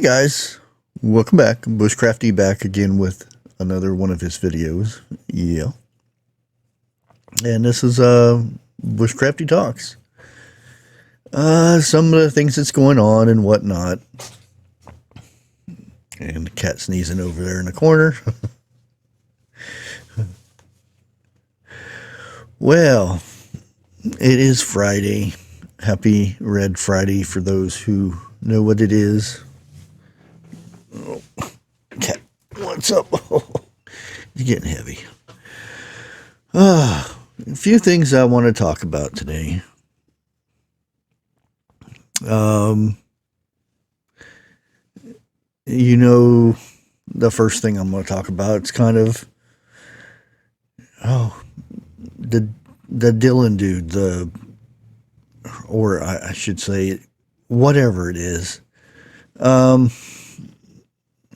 guys, welcome back. Bushcrafty back again with another one of his videos. Yeah. And this is Bushcrafty Talks. Some of the things that's going on and whatnot. And the cat sneezing over there in the corner. Well, it is Friday. Happy Red Friday for those who know what it is. Oh, cat, what's up? Oh, it's getting heavy. A few things I want to talk about today. The first thing I'm going to talk about, it's kind of, the Dylan dude, or I should say, whatever it is.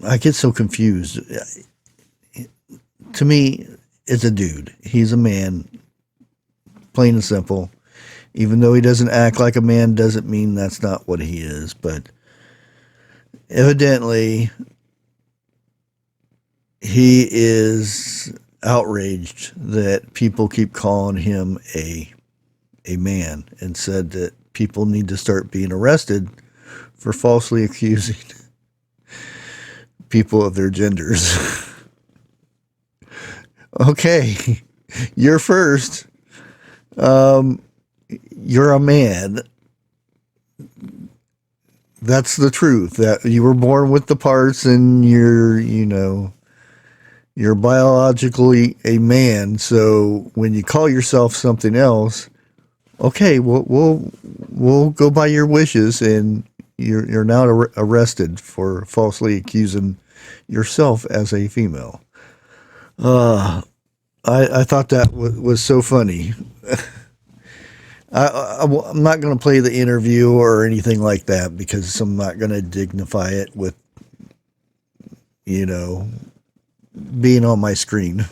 I get so confused. To me, it's a dude. He's a man, plain and simple. Even though he doesn't act like a man, doesn't mean that's not what he is. But evidently, he is outraged that people keep calling him a man, and said that people need to start being arrested for falsely accusing people of their genders. Okay, you're first. You're a man. That's the truth. That you were born with the parts, and you're biologically a man. So when you call yourself something else, okay, we'll go by your wishes, and you're now arrested for falsely accusing yourself as a female. I thought that was so funny. I'm not going to play the interview or anything like that, because I'm not going to dignify it with, being on my screen.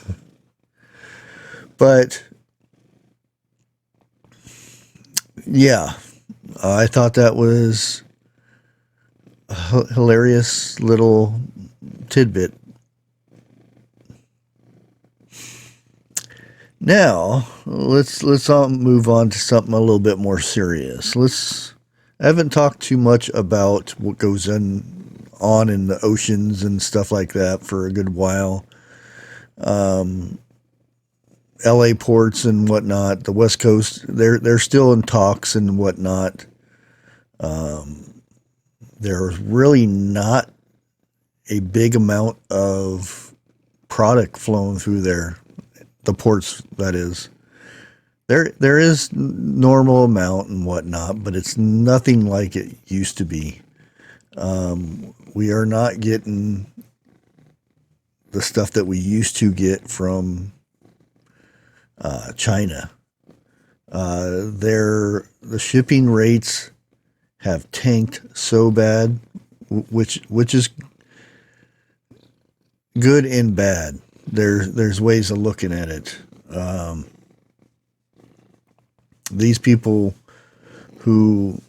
But yeah, I thought that was a hilarious little tidbit. Now, let's move on to something a little bit more serious. I haven't talked too much about what goes on in the oceans and stuff like that for a good while. LA ports and whatnot, the West Coast, they're still in talks and whatnot. There's really not a big amount of product flowing through there. The ports, that is. There is normal amount and whatnot, but it's nothing like it used to be. We are not getting the stuff that we used to get from China. The shipping rates have tanked so bad, which is good and bad. There's ways of looking at it. These people who,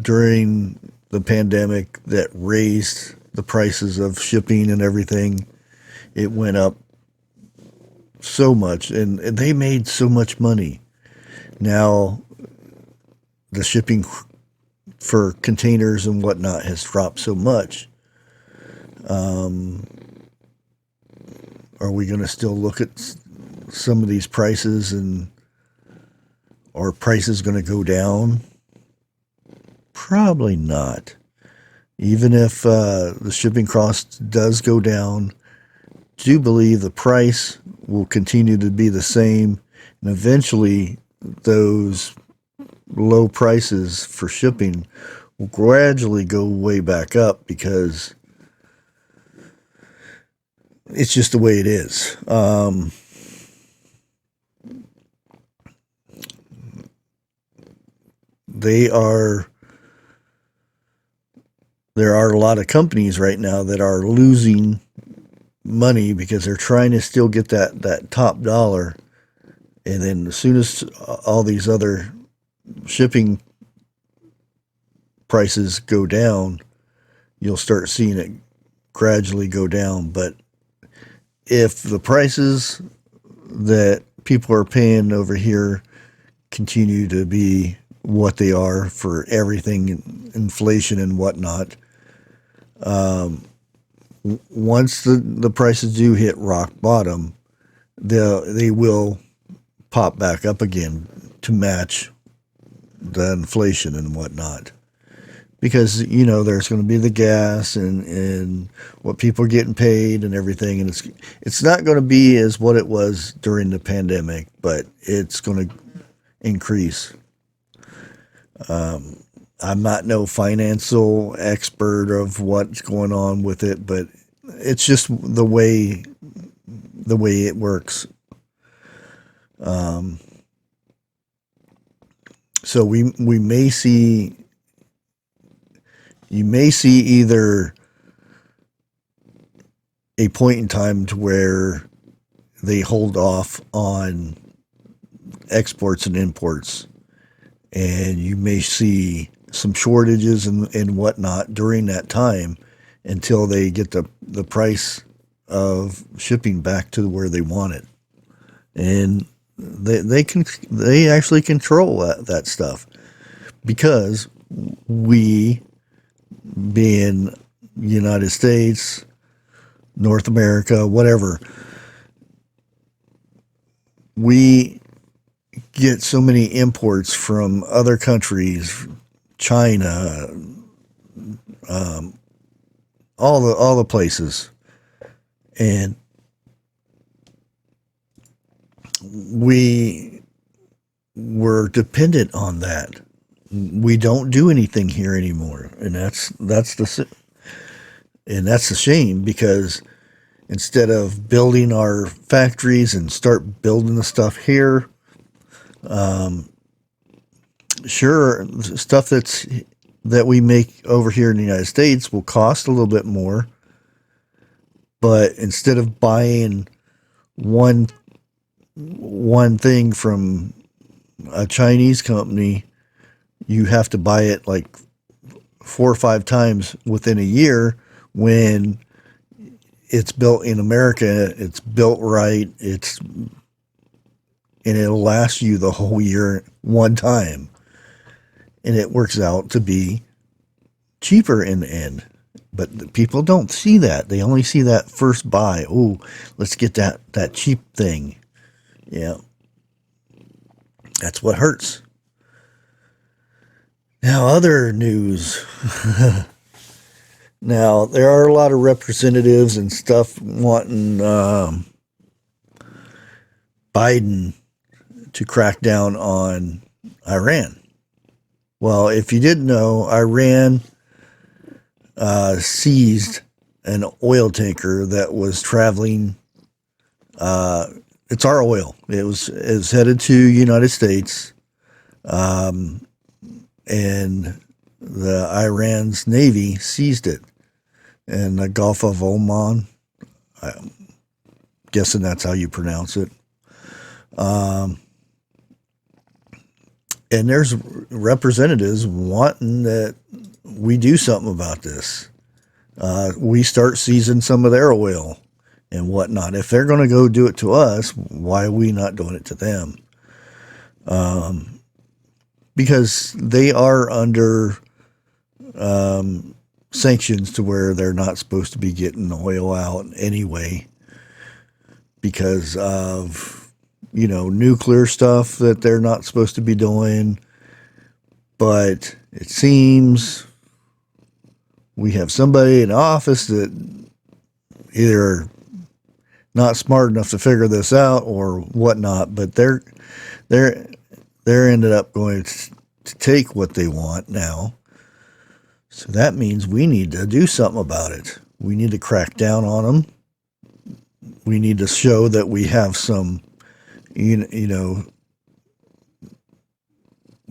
during the pandemic, that raised the prices of shipping and everything, it went up so much, and they made so much money. Now, the shipping for containers and whatnot has dropped so much. Are we going to still look at some of these prices, and are prices going to go down? Probably not. Even if the shipping cost does go down, I do believe the price will continue to be the same, and eventually those low prices for shipping will gradually go way back up, because it's just the way it is. There are a lot of companies right now that are losing money because they're trying to still get that top dollar. And then as soon as all these other shipping prices go down, you'll start seeing it gradually go down. But if the prices that people are paying over here continue to be what they are for everything, inflation and whatnot, once the prices do hit rock bottom, they will pop back up again to match the inflation and whatnot. Because, there's going to be the gas and what people are getting paid and everything. And it's not going to be as what it was during the pandemic, but it's going to increase. I'm not no financial expert of what's going on with it, but it's just the way it works. So we may see, you may see either a point in time to where they hold off on exports and imports, and you may see some shortages and whatnot during that time until they get the price of shipping back to where they want it. And they actually control that stuff, because we, being United States, North America, whatever, we get so many imports from other countries, China, all the places, and we're dependent on that. We don't do anything here anymore, and that's the shame, because instead of building our factories and start building the stuff here, sure, stuff that we make over here in the United States will cost a little bit more, but instead of buying one thing from a Chinese company, you have to buy it like 4 or 5 times within a year, when it's built in America, it's built right, and it'll last you the whole year one time. And it works out to be cheaper in the end. But people don't see that. They only see that first buy. Oh, let's get that cheap thing. Yeah. That's what hurts. Now, other news. Now, there are a lot of representatives and stuff wanting Biden to crack down on Iran. Well, if you didn't know, Iran seized an oil tanker that was traveling. It's our oil. It was headed to United States, and the Iran's Navy seized it in the Gulf of Oman. I'm guessing that's how you pronounce it. And there's representatives wanting that we do something about this. We start seizing some of their oil and whatnot. If they're going to go do it to us, why are we not doing it to them? Because they are under sanctions to where they're not supposed to be getting oil out anyway, because of nuclear stuff that they're not supposed to be doing. But it seems we have somebody in office that either not smart enough to figure this out or whatnot, but they're ended up going to take what they want now. So that means we need to do something about it. We need to crack down on them. We need to show that we have some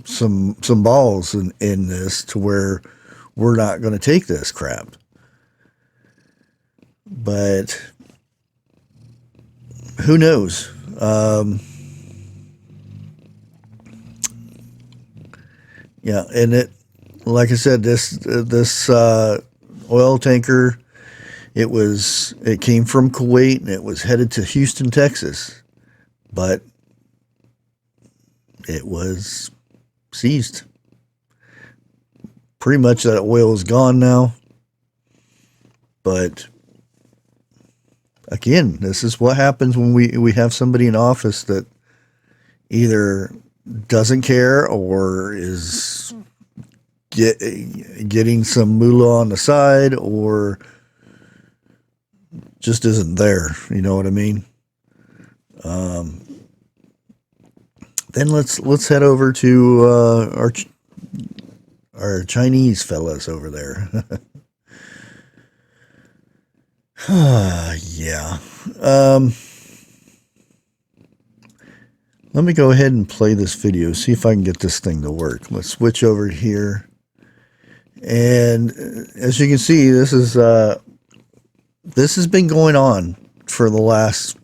some balls in this, to where we're not going to take this crap. But who knows? Yeah, and it, like I said, this oil tanker. It came from Kuwait and it was headed to Houston, Texas, but it was seized. Pretty much that oil is gone now. But again, this is what happens when we have somebody in office that either doesn't care or is getting some moolah on the side, or just isn't there. You know what I mean? Then let's head over to our Chinese fellas over there. Yeah. Let me go ahead and play this video, see if I can get this thing to work. Let's switch over here. And as you can see, this has been going on for the last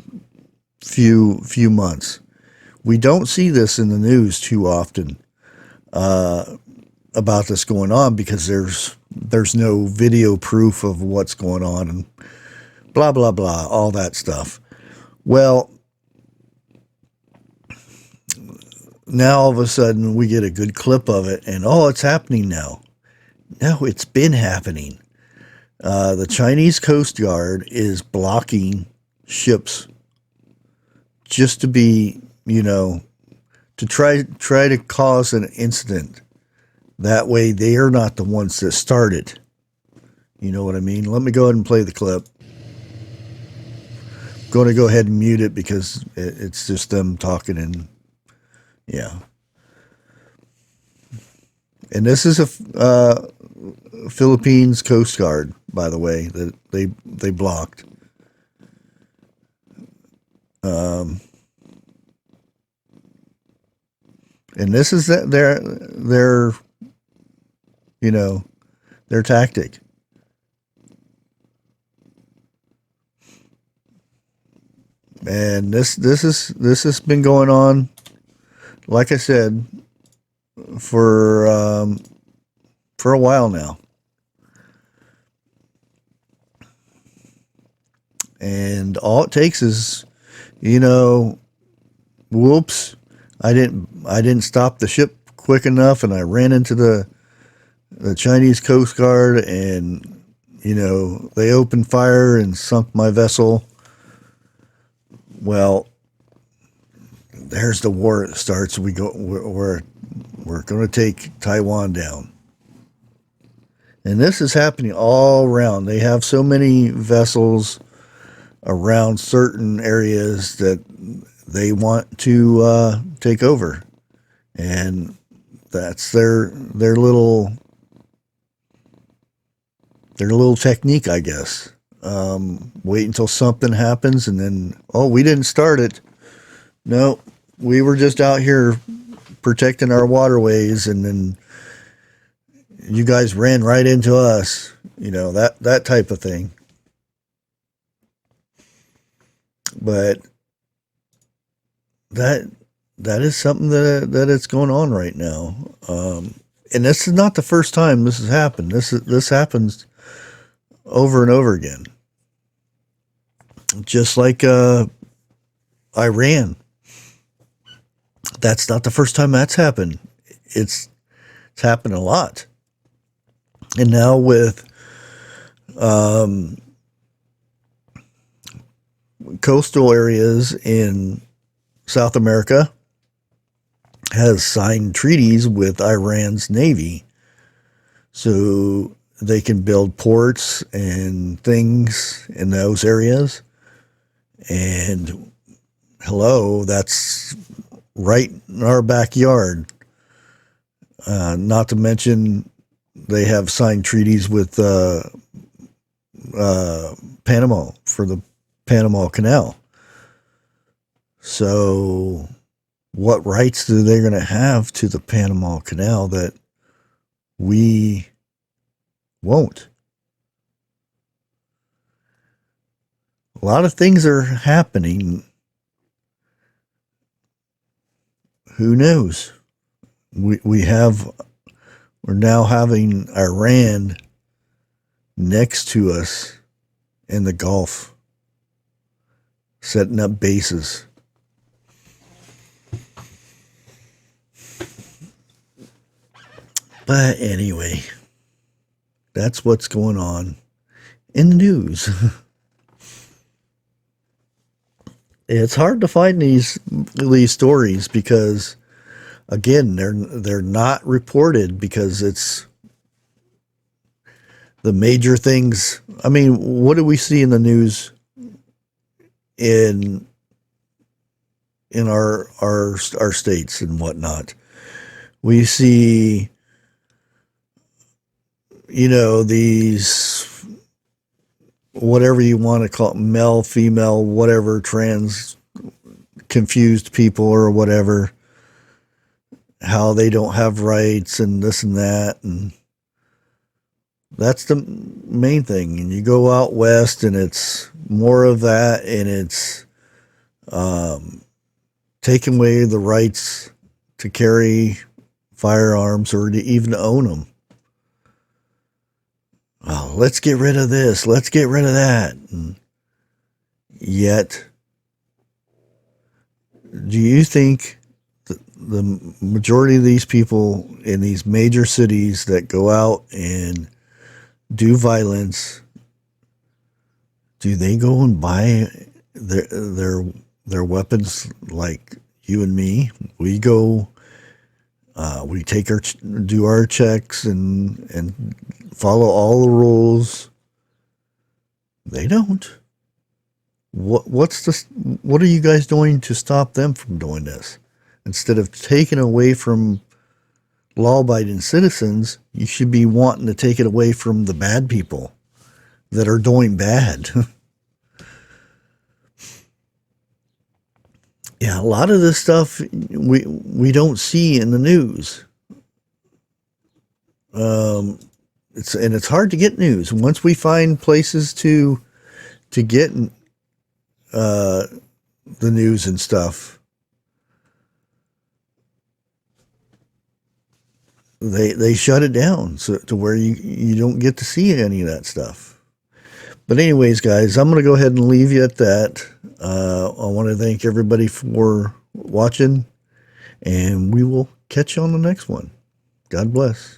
few months. We don't see this in the news too often about this going on, because there's no video proof of what's going on and blah blah blah, all that stuff. Well, now all of a sudden we get a good clip of it, and it's happening now. No, it's been happening. The Chinese Coast Guard is blocking ships just to be, to try to cause an incident. That way they are not the ones that started. You know what I mean? Let me go ahead and play the clip. I'm going to go ahead and mute it because it's just them talking, and yeah. And this is a Philippines Coast Guard, by the way, that they blocked. And this is their tactic. And this has been going on, like I said, for a while now. And all it takes is, whoops, I didn't stop the ship quick enough, and I ran into the Chinese Coast Guard, and they opened fire and sunk my vessel. Well, there's the war. It starts. We're going to take Taiwan down. And this is happening all around. They have so many vessels around certain areas that they want to take over. And that's their little technique, I guess. Wait until something happens, and then, we didn't start it. No, we were just out here protecting our waterways, and then you guys ran right into us. That type of thing. But that is something that it's going on right now. And this is not the first time this has happened. This happens over and over again. Just like Iran. That's not the first time that's happened. It's happened a lot. And now with coastal areas in South America has signed treaties with Iran's navy, so they can build ports and things in those areas. And hello, that's right in our backyard. Not to mention they have signed treaties with Panama for the Panama Canal. So what rights are they going to have to the Panama Canal that we won't? A lot of things are happening. Who knows? We're now having Iran next to us in the Gulf, setting up bases. But anyway, that's what's going on in the news. It's hard to find these stories because, again, they're not reported because it's the major things. I mean, what do we see in the news in our states and whatnot? We see, these, whatever you want to call it, male, female, whatever, trans, confused people or whatever, how they don't have rights and this and that. And that's the main thing. And you go out west and it's more of that, and it's taking away the rights to carry firearms or to even own them. Oh, let's get rid of this. Let's get rid of that. And yet, do you think the majority of these people in these major cities that go out and do violence, do they go and buy their weapons like you and me? We go, we do our checks and follow all the rules. They don't. What are you guys doing to stop them from doing this? Instead of taking away from law-abiding citizens, you should be wanting to take it away from the bad people that are doing bad. Yeah, a lot of this stuff we don't see in the news. It's hard to get news. Once we find places to get the news and stuff, they shut it down so to where you don't get to see any of that stuff. But anyways, guys, I'm going to go ahead and leave you at that. I want to thank everybody for watching, and we will catch you on the next one. God bless.